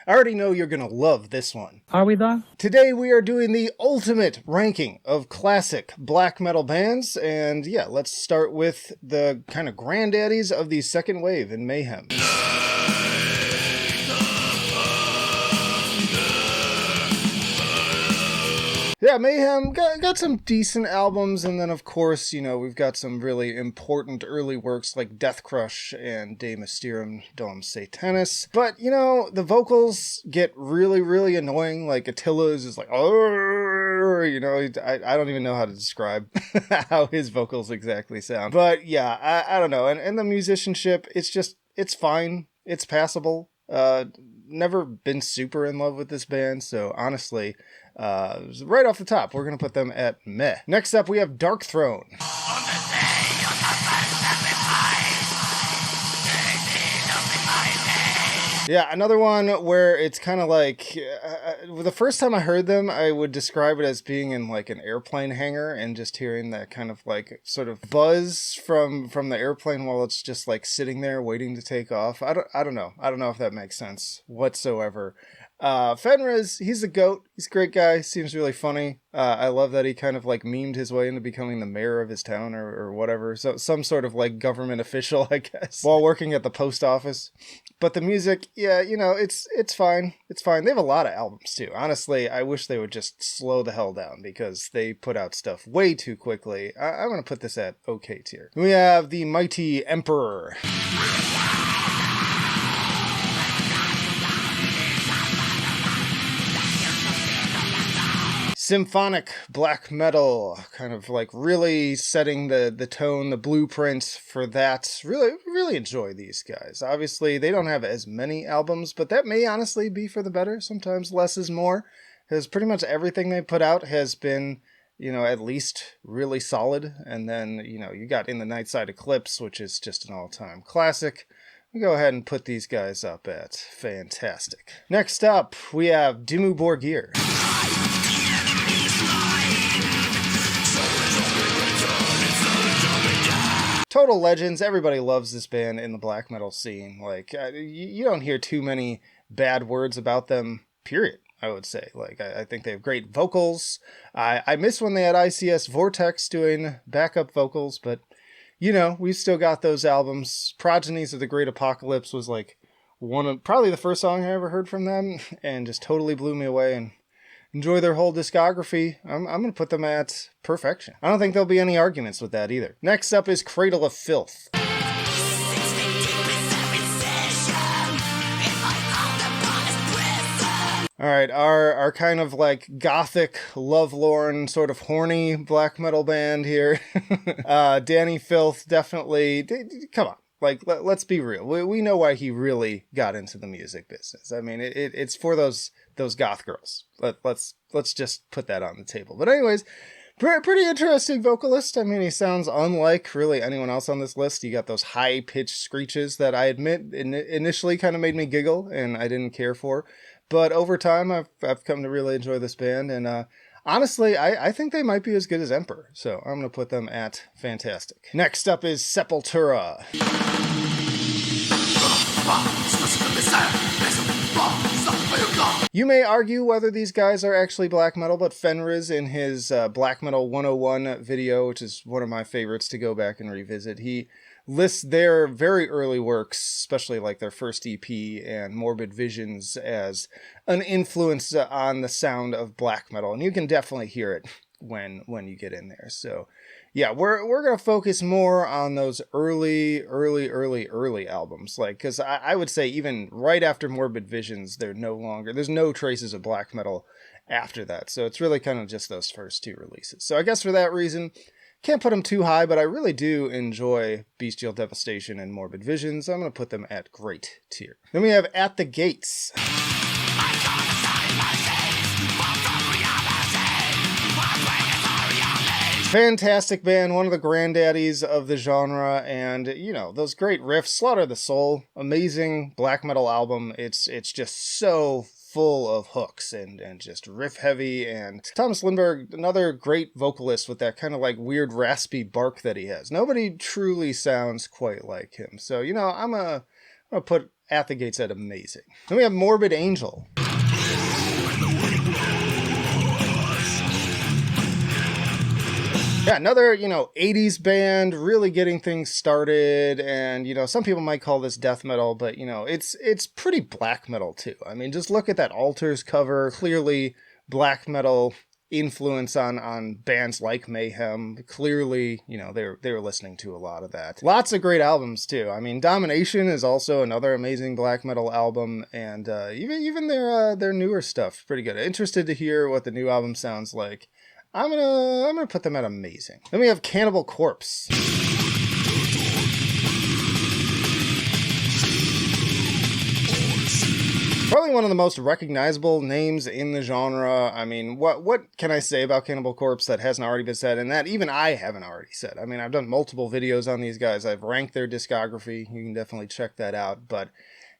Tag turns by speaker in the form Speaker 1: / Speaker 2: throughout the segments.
Speaker 1: I already know you're gonna love this one.
Speaker 2: Are we though?
Speaker 1: Today we are doing the ultimate ranking of classic black metal bands, and yeah, let's start with the kind of granddaddies of the second wave in Mayhem. Yeah, Mayhem got some decent albums, and then of course, you know, we've got some really important early works like Death Crush and De Mysterum Dom Satanis. But, you know, the vocals get really, really annoying. Like Attila's is like, oh, you know, I don't even know how to describe how his vocals exactly sound. But yeah, I don't know. And the musicianship, it's fine. It's passable. Never been super in love with this band, so honestly, right off the top, we're going to put them at meh. Next up, we have Dark Throne. Yeah, another one where it's kind of like, the first time I heard them, I would describe it as being in like an airplane hangar and just hearing that kind of like sort of buzz from the airplane while it's just like sitting there waiting to take off. I don't know. I don't know if that makes sense whatsoever. Fenriz, he's a goat. He's a great guy. Seems really funny. I love that he kind of like memed his way into becoming the mayor of his town or whatever. So some sort of like government official, I guess, while working at the post office. But the music, yeah, you know, it's fine. It's fine. They have a lot of albums too. Honestly, I wish they would just slow the hell down because they put out stuff way too quickly. I'm going to put this at okay tier. We have the Mighty Emperor. Symphonic black metal, kind of like really setting the tone, the blueprint for that. Really enjoy these guys. Obviously, they don't have as many albums, but that may honestly be for the better. Sometimes less is more, because pretty much everything they put out has been, you know, at least really solid. And then, you know, you got In the Nightside Eclipse, which is just an all-time classic. We go ahead and put these guys up at fantastic. Next up, we have Dimmu Borgir. Total legends. Everybody loves this band in the black metal scene. Like, you don't hear too many bad words about them, period, I would say. Like, I think they have great vocals. I miss when they had ICS Vortex doing backup vocals, but, you know, we've still got those albums. Progenies of the Great Apocalypse was, like, probably the first song I ever heard from them, and just totally blew me away, and enjoy their whole discography. I'm going to put them at perfection. I don't think there'll be any arguments with that either. Next up is Cradle of Filth. Alright, our kind of like gothic, lovelorn, sort of horny black metal band here. Danny Filth, definitely, come on. Like, let's be real. We know why he really got into the music business. I mean, it's for those goth girls. Let's just put that on the table. But anyways, pretty interesting vocalist. I mean, he sounds unlike really anyone else on this list. You got those high-pitched screeches that I admit initially kind of made me giggle and I didn't care for. But over time, I've come to really enjoy this band. And honestly, I think they might be as good as Emperor. So I'm going to put them at fantastic. Next up is Sepultura. You may argue whether these guys are actually black metal, but Fenriz in his Black Metal 101 video, which is one of my favorites to go back and revisit, he lists their very early works, especially like their first EP and Morbid Visions, as an influence on the sound of black metal. And you can definitely hear it when you get in there. So yeah, we're going to focus more on those early albums. Like, because I would say even right after Morbid Visions, there's no traces of black metal after that. So it's really kind of just those first two releases. So I guess for that reason, can't put them too high, but I really do enjoy Bestial Devastation and Morbid Visions. I'm going to put them at great tier. Then we have At the Gates. Fantastic band, one of the granddaddies of the genre, and, you know, those great riffs, Slaughter the Soul, amazing black metal album. It's just so full of hooks and just riff heavy, and Thomas Lindberg, another great vocalist with that kind of like weird raspy bark that he has. Nobody truly sounds quite like him. So, you know, I'm gonna put at the gate said amazing. Then we have Morbid Angel. Yeah, another, 80s band, really getting things started, and, some people might call this death metal, but, it's pretty black metal, too. I mean, just look at that Altars cover, clearly black metal influence on bands like Mayhem. Clearly, they were listening to a lot of that. Lots of great albums, too. I mean, Domination is also another amazing black metal album, and even their newer stuff, pretty good. Interested to hear what the new album sounds like. I'm gonna put them at amazing. Then we have Cannibal Corpse. Probably one of the most recognizable names in the genre. I mean, what can I say about Cannibal Corpse that hasn't already been said, and that even I haven't already said? I mean, I've done multiple videos on these guys. I've ranked their discography. You can definitely check that out. But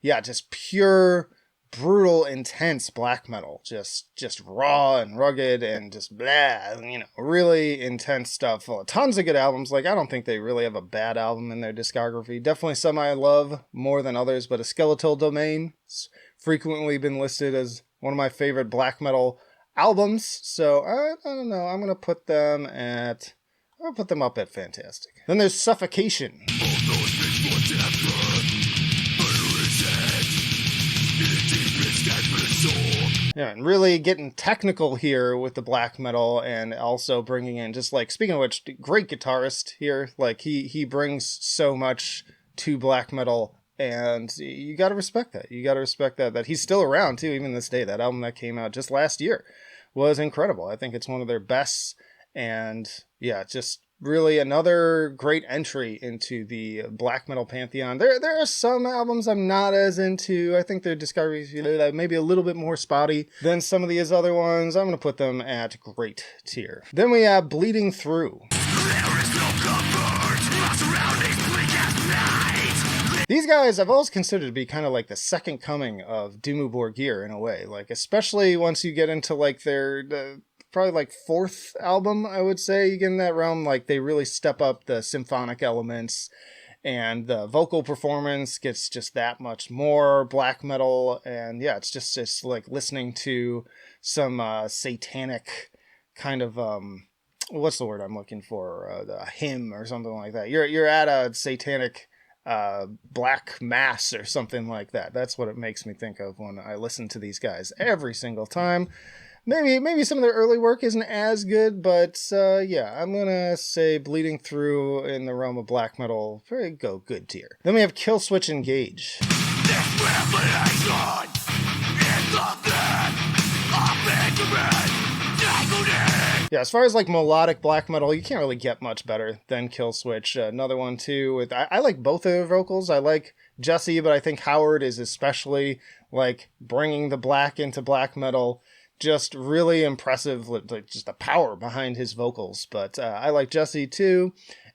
Speaker 1: yeah, just pure, brutal, intense black metal, just raw and rugged and just blah, really intense stuff. Well, tons of good albums. Like, I don't think they really have a bad album in their discography. Definitely some I love more than others, but A Skeletal Domain has frequently been listed as one of my favorite black metal albums. So I don't know. I'm gonna put them up at fantastic. Then there's Suffocation. Yeah, and really getting technical here with the black metal, and also bringing in, just like, speaking of which, great guitarist here. Like, he brings so much to black metal, and you gotta respect that. You gotta respect that he's still around too, even this day. That album that came out just last year was incredible. I think it's one of their best, and yeah, just really another great entry into the black metal pantheon. There are some albums I'm not as into. I think their discography is maybe a little bit more spotty than some of these other ones. I'm going to put them at great tier. Then we have Bleeding Through. These guys I've always considered to be kind of like the second coming of Dimmu Borgir in a way. Like, especially once you get into like their probably like fourth album, I would say. You get in that realm, like they really step up the symphonic elements, and the vocal performance gets just that much more black metal. And yeah, it's just like listening to some satanic kind of what's the word I'm looking for? The hymn or something like that. You're at a satanic black mass or something like that. That's what it makes me think of when I listen to these guys every single time. Maybe some of their early work isn't as good, but yeah, I'm gonna say Bleeding Through in the realm of black metal, go good tier. Then we have Killswitch Engage. Yeah, as far as like melodic black metal, you can't really get much better than Killswitch. Another one too. I like both of their vocals. I like Jesse, but I think Howard is especially like bringing the black into black metal. Just really impressive, like just the power behind his vocals. But I like Jesse too.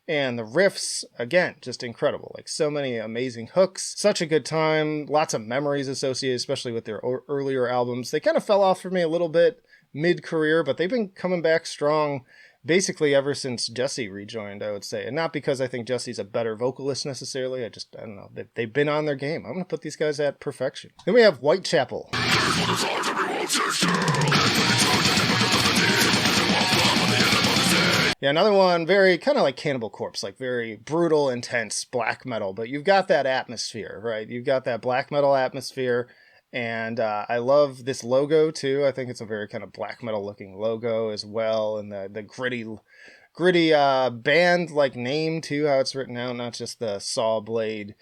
Speaker 1: And the riffs, again, just incredible. Like, so many amazing hooks. Such a good time. Lots of memories associated, especially with their earlier albums. They kind of fell off for me a little bit mid-career, but they've been coming back strong basically ever since Jesse rejoined, I would say. And not because I think Jesse's a better vocalist necessarily. I don't know. They've been on their game. I'm going to put these guys at perfection. Then we have Whitechapel. Yeah, another one, very kind of like Cannibal Corpse, like very brutal, intense black metal, but you've got that atmosphere, right? You've got that black metal atmosphere, and I love this logo too. I think it's a very kind of black metal looking logo as well, and the gritty band like name too, how it's written out, not just the saw blade.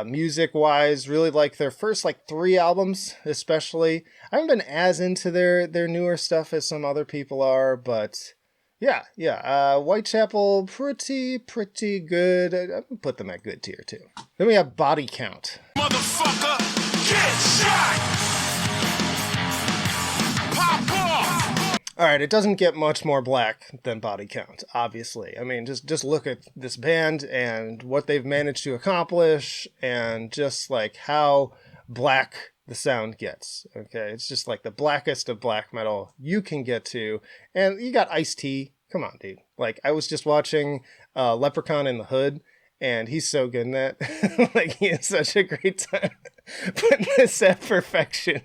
Speaker 1: Music wise, really like their first like 3 albums especially. I haven't been as into their newer stuff as some other people are, but yeah. Whitechapel, pretty good. I'm gonna put them at good tier too. Then we have Body Count. Motherfucker, get shot! Pop off! Alright, it doesn't get much more black than Body Count, obviously. I mean, just look at this band and what they've managed to accomplish, and just like how black the sound gets. Okay, it's just like the blackest of black metal you can get to. And you got Ice-T. Come on, dude. Like, I was just watching Leprechaun in the Hood, and he's so good in that. Like, he has such a great time putting this at perfection.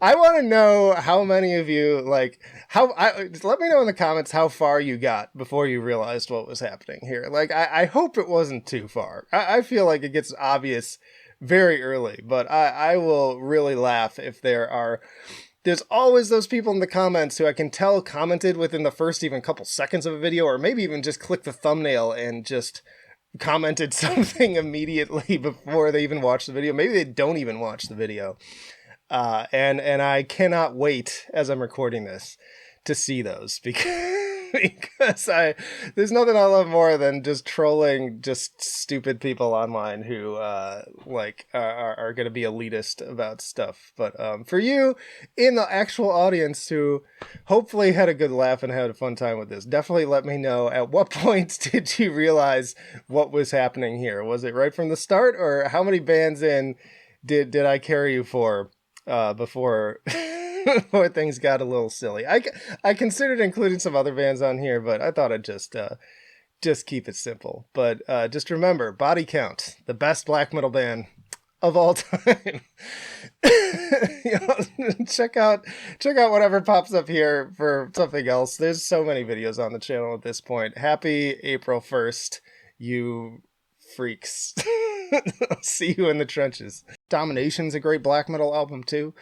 Speaker 1: I want to know how many of you, like, let me know in the comments how far you got before you realized what was happening here. Like, I hope it wasn't too far. I feel like it gets obvious very early, but I will really laugh if there's always those people in the comments who I can tell commented within the first even couple seconds of a video, or maybe even just click the thumbnail and just commented something immediately before they even watch the video. Maybe they don't even watch the video. And I cannot wait as I'm recording this to see those because there's nothing I love more than just trolling just stupid people online who are going to be elitist about stuff. But for you in the actual audience who hopefully had a good laugh and had a fun time with this, definitely let me know at what point did you realize what was happening here? Was it right from the start, or how many bands in did I carry you for before before things got a little silly? I considered including some other bands on here, but I thought I'd just keep it simple. But just remember, Body Count, the best black metal band of all time. Check out whatever pops up here for something else. There's so many videos on the channel at this point. Happy April 1st, you freaks. I'll see you in the trenches. Domination's a great black metal album too.